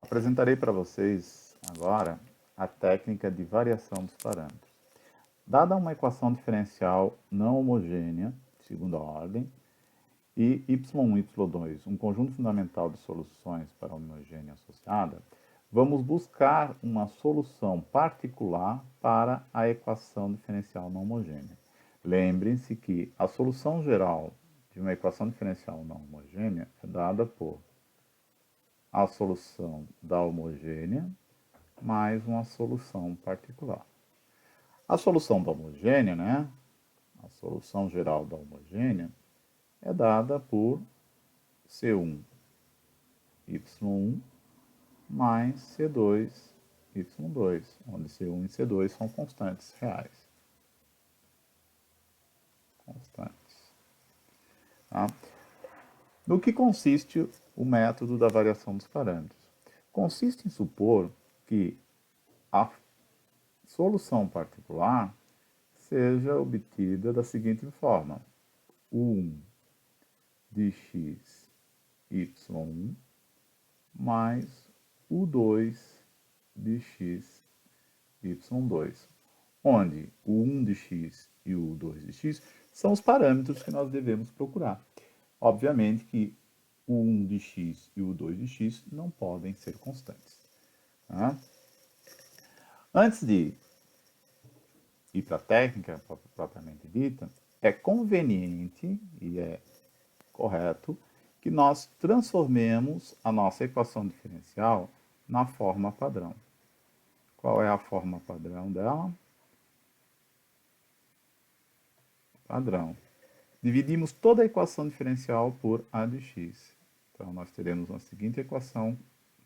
Apresentarei para vocês agora a técnica de variação dos parâmetros. Dada uma equação diferencial não homogênea, de segunda ordem, e y1 e y2, um conjunto fundamental de soluções para a homogênea associada, vamos buscar uma solução particular para a equação diferencial não homogênea. Lembrem-se que a solução geral de uma equação diferencial não homogênea é dada por a solução da homogênea mais uma solução particular. A solução da homogênea, né? A solução geral da homogênea é dada por C1 y1 mais C2 y2, onde C1 e C2 são constantes reais. Constantes. Tá? No que consiste o método da variação dos parâmetros? Consiste em supor que a solução particular seja obtida da seguinte forma: U1 de x y1 mais U2 de x y2, onde o 1 de x e o 2 de x são os parâmetros que nós devemos procurar. Obviamente que o 1 de x e o 2 de x não podem ser constantes. Tá? Antes de ir para a técnica propriamente dita, é conveniente e é correto que nós transformemos a nossa equação diferencial na forma padrão. Qual é a forma padrão dela? Padrão. Dividimos toda a equação diferencial por a de x. Então, nós teremos a seguinte equação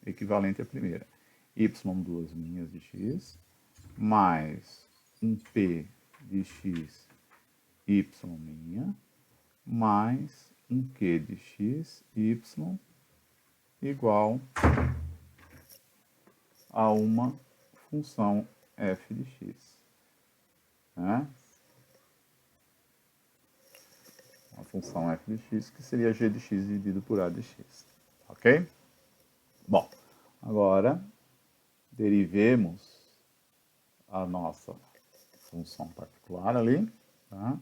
equivalente à primeira. Y duas linhas de x, mais um p de x, y linha, mais um q de x, y, igual a uma função f de x. Né? A função f de x, que seria g de x dividido por a de x. Ok? Bom, agora derivemos a nossa função particular ali. Tá?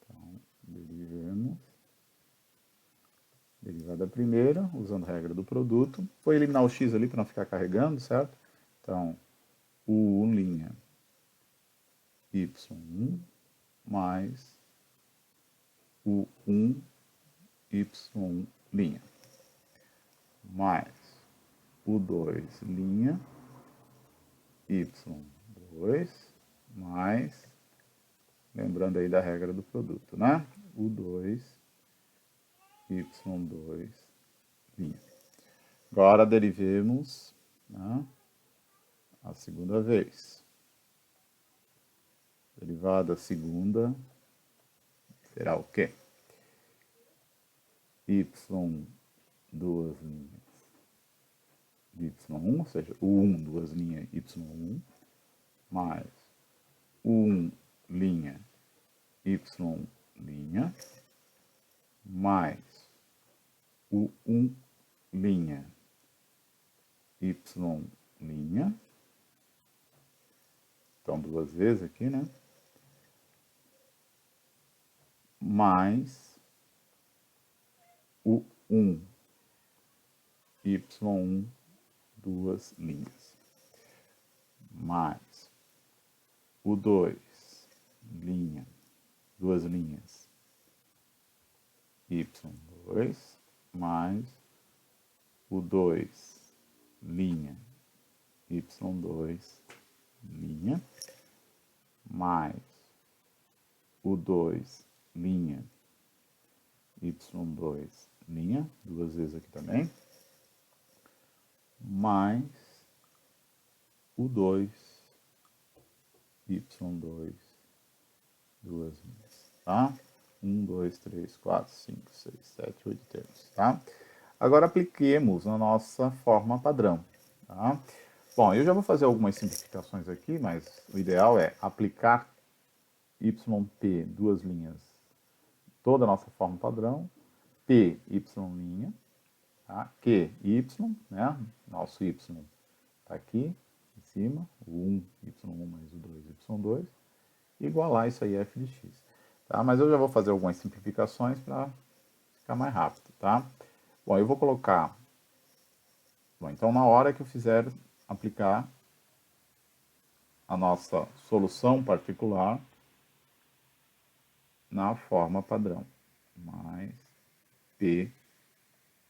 Então, derivemos. Derivada primeira, usando a regra do produto. Vou eliminar o x ali para não ficar carregando, certo? Então, U1' y1 mais o 1 y' mais o 2' y2 mais, lembrando aí da regra do produto, né? O 2 y2'. Agora derivemos, né, a segunda vez. Derivada segunda será o quê? Y duas linhas de y1, ou seja, o 1 duas linhas y1, mais o 1 linha y', mais o 1 linha y', então duas vezes aqui, né? Mais o 1 y1 duas linhas, mais o 2 linha, duas linhas y2, mais o 2 linha y2 linha, mais o 2 linha y2 linha, duas vezes aqui também, mais o 2 y2 duas linhas, tá? 1, 2, 3, 4, 5, 6, 7, 8 termos, tá? Agora apliquemos a nossa forma padrão, tá? Bom, eu já vou fazer algumas simplificações aqui, mas o ideal é aplicar yp, duas linhas, toda a nossa forma padrão, p, y', tá? Que y, né? Nosso y está aqui em cima, o 1, y1 mais o 2, y2, igualar isso aí a f de x. Tá? Mas eu já vou fazer algumas simplificações para ficar mais rápido, tá? Bom, eu vou colocar... Bom, então na hora que eu fizer aplicar a nossa solução particular na forma padrão, mais p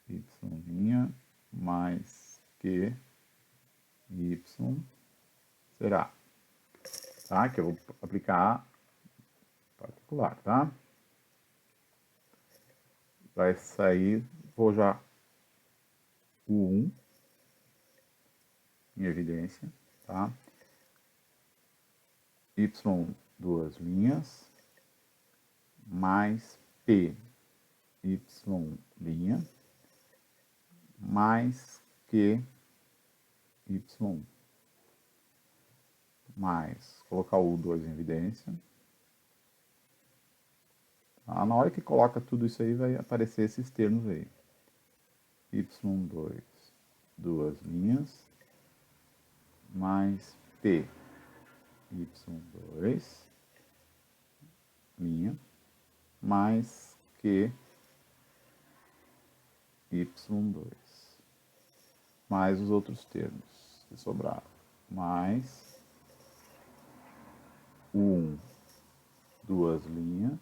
y' mais q y será, tá? Que eu vou aplicar particular, tá? Vai sair, vou já o 1 em evidência, tá? Y duas linhas, mais P, Y', mais Q, Y', mais, colocar o U2 em evidência. Tá? Na hora que coloca tudo isso aí, vai aparecer esses termos aí. Y2, duas linhas, mais P, Y2, linha, mais Q, Y2, mais os outros termos que sobraram, mais U1, duas linhas,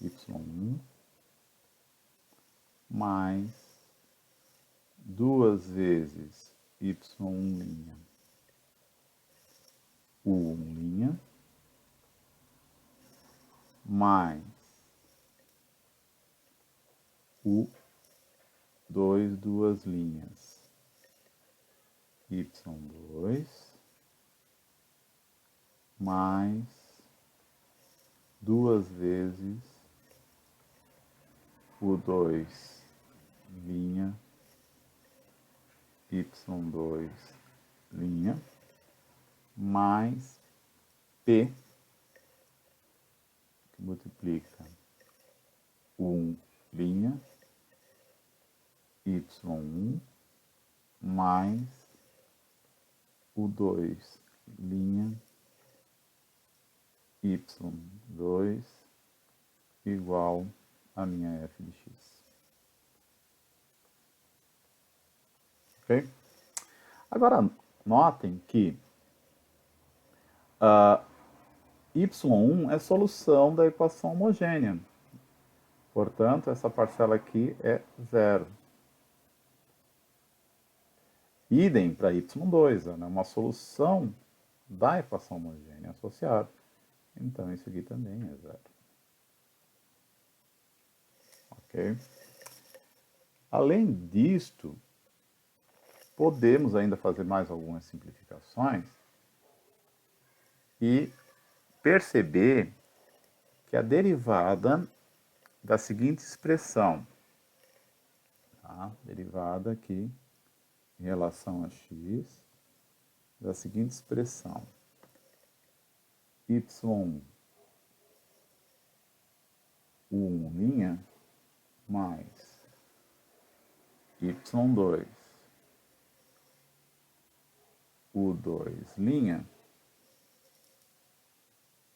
Y1, mais duas vezes Y1 linha, U1 linha, mais U2, duas linhas, Y2, mais duas vezes U2 linha, Y2 linha, mais P, que multiplica U1 linha, Y1, mais U2 linha, Y2 igual a minha f de x. Ok? Agora, notem que y1 é solução da equação homogênea. Portanto, essa parcela aqui é zero. Idem para y2, é uma solução da equação homogênea associada. Então, isso aqui também é zero. Ok? Além disto, podemos ainda fazer mais algumas simplificações e perceber que a derivada da seguinte expressão, tá? Derivada aqui em relação a x, da seguinte expressão, y1 linha mais y2 u2 linha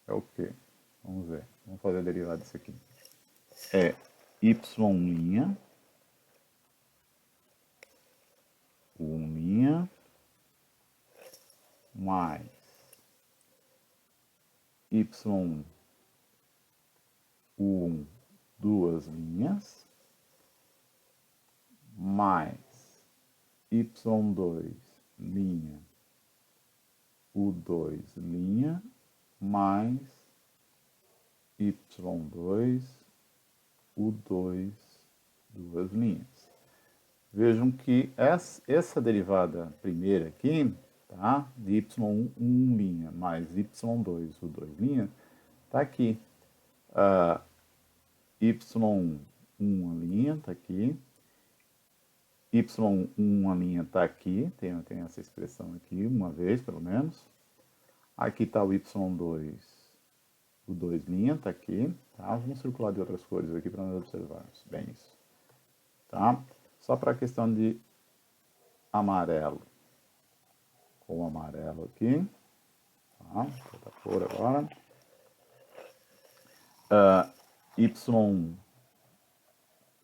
é o quê? Vamos ver. Vamos fazer a derivada disso aqui. É y' u1' mais y1 u1 duas linhas mais y2 linha u2 linha mais y2 u2 duas linhas. Vejam que essa derivada primeira aqui, tá? De y1 linha mais y2 u2 linha, está aqui. Y1 linha está aqui. Y1 linha está aqui, tem essa expressão aqui, uma vez pelo menos. Aqui está o y2, o 2 linha está aqui, tá? Vamos circular de outras cores aqui para nós observarmos bem isso, tá? só para a questão de amarelo. Com o amarelo aqui. Tá? Outra cor agora. Y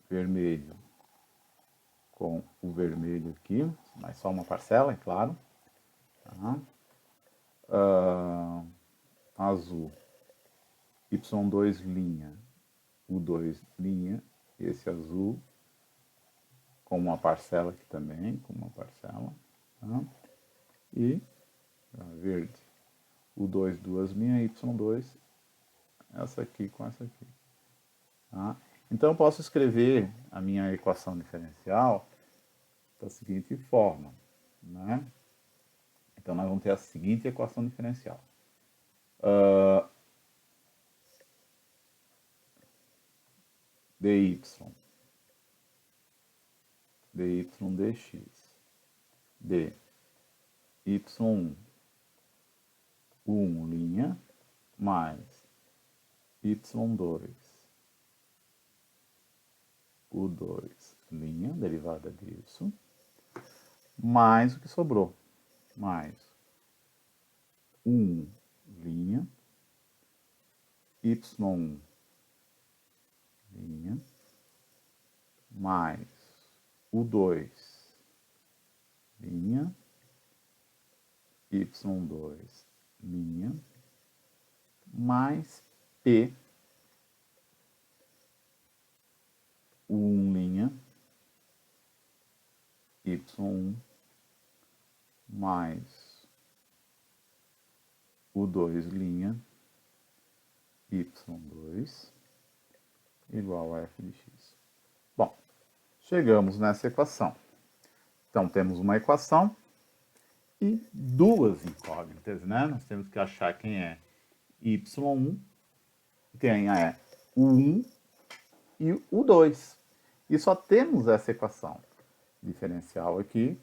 vermelho com o vermelho aqui, mas só uma parcela, é claro. Tá? Azul, Y2 linha, U2 linha, esse azul com uma parcela aqui também, com uma parcela. Tá? E verde, U2 duas linhas, Y2, essa aqui com essa aqui. Tá? Então eu posso escrever a minha equação diferencial da seguinte forma, né? Então nós vamos ter a seguinte equação diferencial. dy dx de y1 linha mais y2 u2 linha, derivada disso, mais o que sobrou, mais 1 linha, y1 linha, mais U2 linha, Y2 linha, mais P, U1 linha, Y1 mais U2 linha, Y2 igual a f de x. Bom, chegamos nessa equação. Então, temos uma equação e duas incógnitas, né? Nós temos que achar quem é y1, quem é u1 e u2. E só temos essa equação diferencial aqui,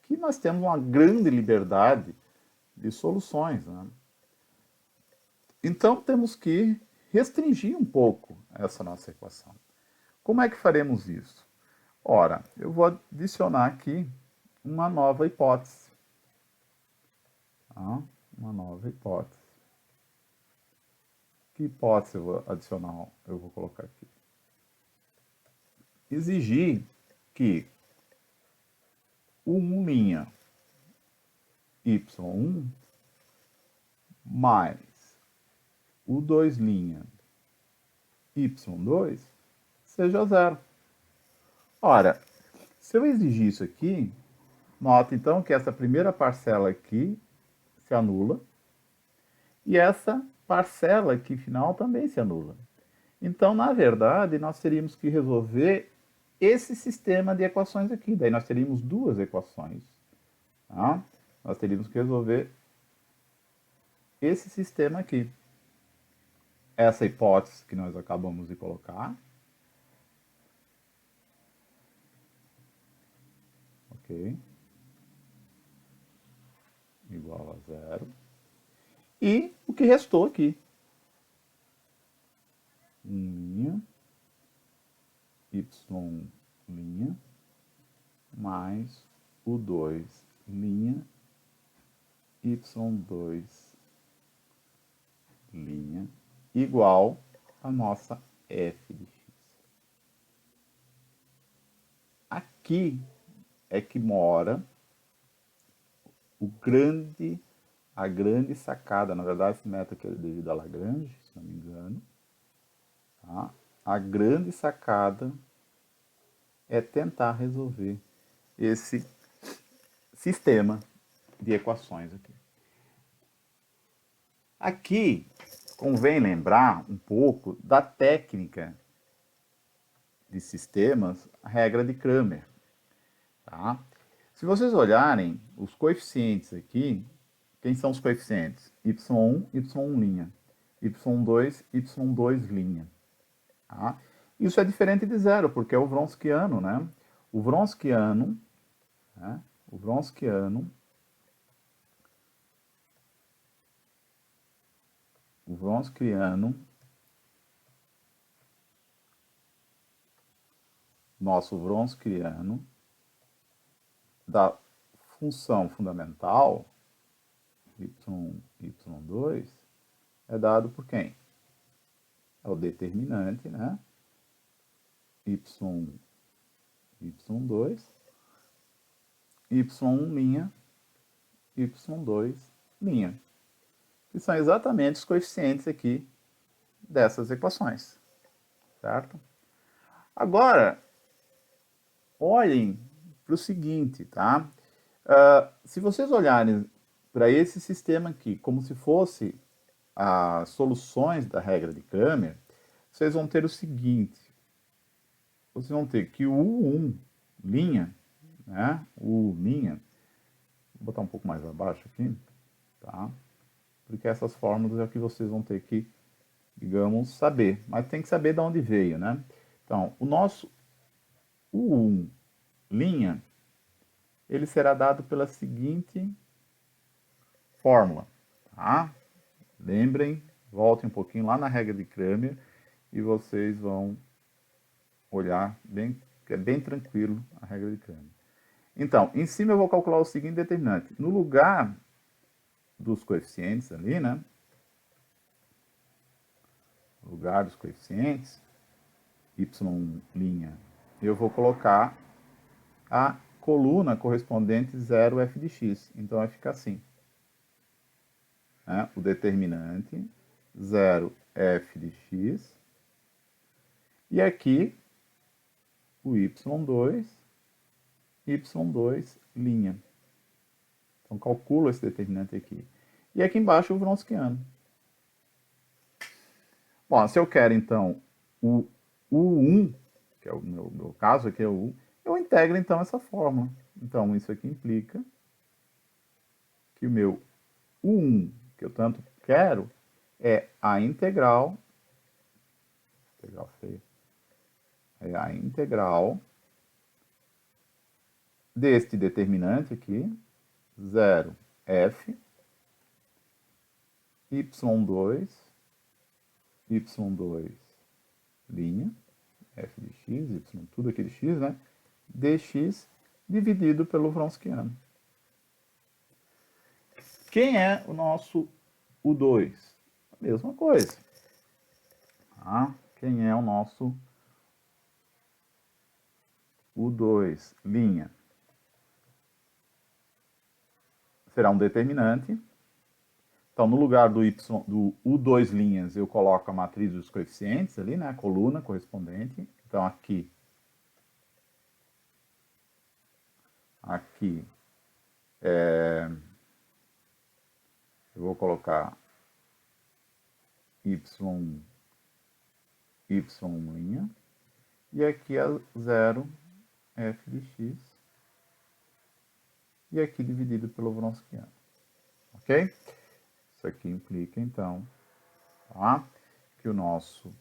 que nós temos uma grande liberdade de soluções, né? Então, temos que restringir um pouco essa nossa equação. Como é que faremos isso? Ora, eu vou adicionar aqui uma nova hipótese. Tá? Uma nova hipótese. Que hipótese eu vou adicionar? Eu vou colocar aqui. Exigir que o 1' y1 mais o 2' y2 seja zero. Ora, se eu exigir isso aqui, nota então que essa primeira parcela aqui se anula e essa parcela aqui final também se anula. Então, na verdade, nós teríamos que resolver esse sistema de equações aqui. Daí nós teríamos duas equações. Tá? Nós teríamos que resolver esse sistema aqui. Essa hipótese que nós acabamos de colocar. Ok? Igual a zero. E o que restou aqui. 1' y' mais o 2' y2' igual a nossa f de x. Aqui é que mora a grande sacada. Na verdade, esse método aqui é devido a Lagrange, se não me engano. Tá? A grande sacada é tentar resolver esse sistema de equações aqui. Aqui convém lembrar um pouco da técnica de sistemas, a regra de Cramer. Tá? Se vocês olharem os coeficientes aqui, quem são os coeficientes? y1, y1', y2, y2'. Tá? Isso é diferente de zero, porque é o Wronskiano, né? O Wronskiano, né? O Wronskiano nosso Wronskiano da função fundamental y2 é dado por quem? É o determinante, né? y2, y1', y2', que são exatamente os coeficientes aqui dessas equações, certo? Agora, olhem para o seguinte, tá? Se vocês olharem para esse sistema aqui, como se fosse as soluções da regra de Cramer, vocês vão ter o seguinte, vocês vão ter que o U1', né? O U', vou botar um pouco mais abaixo aqui, tá? Porque essas fórmulas é o que vocês vão ter que, digamos, saber. Mas tem que saber de onde veio, né? Então, o nosso U1', ele será dado pela seguinte fórmula, tá? Lembrem, voltem um pouquinho lá na regra de Cramer e vocês vão olhar bem, é bem tranquilo a regra de Cramer. Então, em cima eu vou calcular o seguinte determinante. No lugar dos coeficientes ali, né? No lugar dos coeficientes, y', eu vou colocar a coluna correspondente 0f de x. Então vai ficar assim. Né? O determinante 0f de x. E aqui o y2, y2'. Então calculo esse determinante aqui. E aqui embaixo o Wronskiano. Bom, se eu quero então o U1, que é o meu caso aqui é o U, eu integro então essa fórmula. Então isso aqui implica que o meu U1, que eu tanto quero, é a integral deste determinante aqui, 0f, y2, f de x, y, tudo aqui de x, né? dx dividido pelo Wronskiano. Quem é o nosso U2? A mesma coisa. Tá? Quem é o nosso U2'? Será um determinante. Então, no lugar do U2', eu coloco a matriz dos coeficientes ali, né? A coluna correspondente. Então, aqui eu vou colocar y', e aqui é 0f de x, e aqui dividido pelo Wronskiano. Ok? Isso aqui implica, então, tá? Que o nosso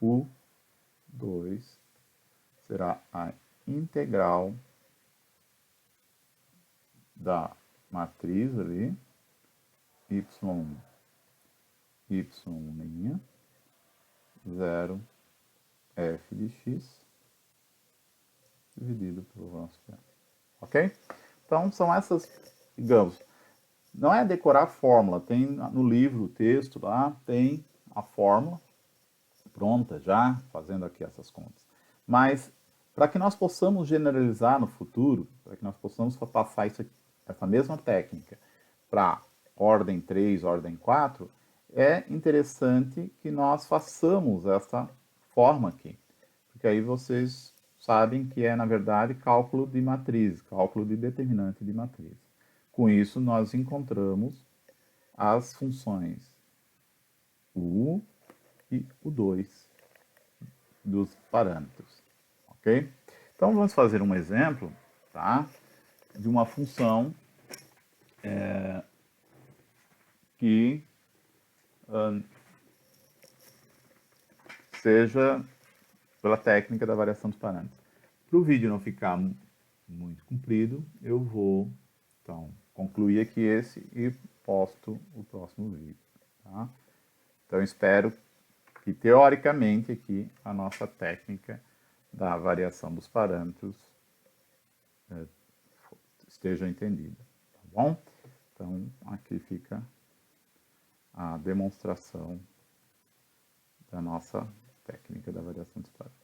U2 será a integral da matriz ali, y', 0f de x dividido pelo Wronskiano. Ok? Então, são essas, digamos, não é decorar a fórmula, tem no livro, o texto lá, tem a fórmula pronta já, fazendo aqui essas contas. Mas, para que nós possamos generalizar no futuro, para que nós possamos passar essa mesma técnica para ordem 3, ordem 4, é interessante que nós façamos essa forma aqui. Porque aí vocês sabem que é, na verdade, cálculo de matriz, cálculo de determinante de matriz. Com isso, nós encontramos as funções U e U2 dos parâmetros, ok? Então, vamos fazer um exemplo, tá? De uma função que seja pela técnica da variação dos parâmetros. Para o vídeo não ficar muito comprido, eu vou, então, concluir aqui esse e posto o próximo vídeo, tá? Então, espero que, teoricamente, aqui, a nossa técnica da variação dos parâmetros esteja entendida, tá bom? Então, aqui fica a demonstração da nossa técnica da variação dos parâmetros.